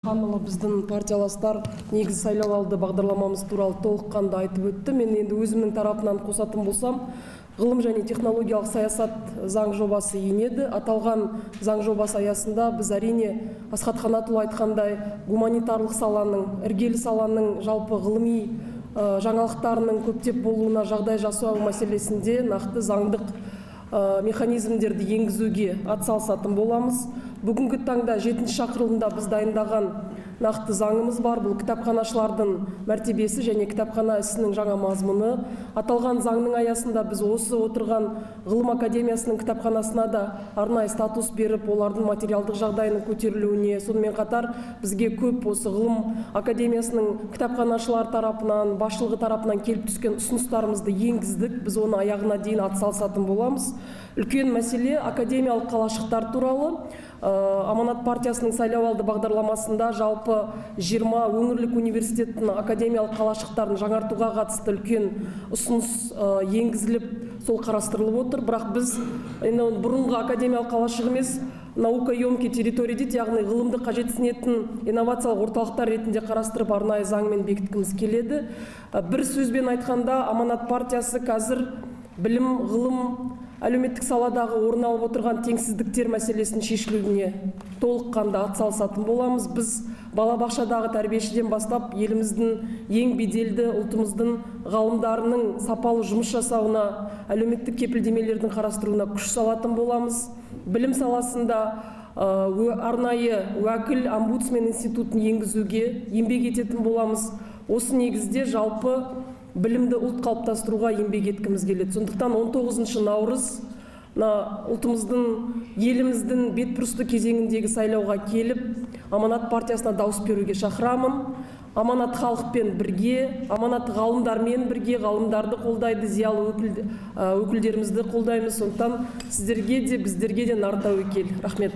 Ханымы біздің партияластар негізі сайлауалды бағдарламамыз туралы толыққанды айтып өтті. Мен енді өзімнің тарапынан қосатын болсам, ғылым және технологиялық саясат заң жобасы енеді. Аталған заң жобасы аясында біз әрине Асхат Қанатұлы айтқандай гуманитарлық саланың, іргелі саланың жалпы ғылыми жаңалықтарының көптеп болуына жағдай жасау мәселесінде нақты заңдық механизмдерді енгізуге атсалысатын боламыз. Бүгінгі таңда 7-ші шақырылымда біз дайындаған нақты заңымыз бар. Бұл кітапханашылардың мәртебесі және кітапхана ісінің жаңа мазмұны. Аталған заңның аясында біз осы отырған ғылым академиясының кітапханасына да арнайы статус беріп, олардың материалдық жағдайының көтерілуіне, сонымен қатар бізге көп осы ғылым академиясының кітапханашылар тарапынан, басшылығы тарапынан келіп түскен ұсыныстарымызды енгіздік. Біз оны аяғына дейін атсалысатын боламыз. Үлкен мәселе академиялық қалашықтар туралы. Аманат партиясының сайлауалды бағдарламасында жалпы 20 өңірлік университеттің академиялық қалашықтарын жаңартуға қатысты үлкен ұсыныс енгізіліп, сол қарастырылып отыр. Бірақ біз бұрынғы академиялық қалашық емес, наукоемкий территория дейді, яғни ғылымды қажетсінетін инновациялық орталықтар ретінде қарастырып арнайы заңмен бекіткіміз келеді. Бір сөзбен айтқанда, Аманат партиясы қазір білім, ғылым, әлеуметтік саладағы орын алып отырған теңсіздіктер мәселесін шешілуіне толыққанды атсалысатын боламыз. Біз балабақшадағы тәрбиешіден бастап еліміздің ең беделді ұлтымыздың ғалымдарының сапалы жұмыс жасауына, әлеуметтік кепілдемелердің қарастыруына күш салатын боламыз. Білім саласында арнайы уәкіл омбудсмен институтын енгізуге еңбек ететін боламыз. Осы негізде жалпы білімді ұлт қалыптастыруға еңбек еткіміз келеді. Сондықтан 19 наурыз ұлтымыздың, еліміздің бетбұрысты кезеңіндегі сайлауға келіп, Аманат партиясына дауыс беруге шақырамын. Аманат халықпен бірге, Аманат ғалымдармен бірге, ғалымдарды қолдайды, зиялы өкілдерімізді қолдаймыз. Сондықтан сіздерге де, біздерге де нар тәуекел. Рахмет.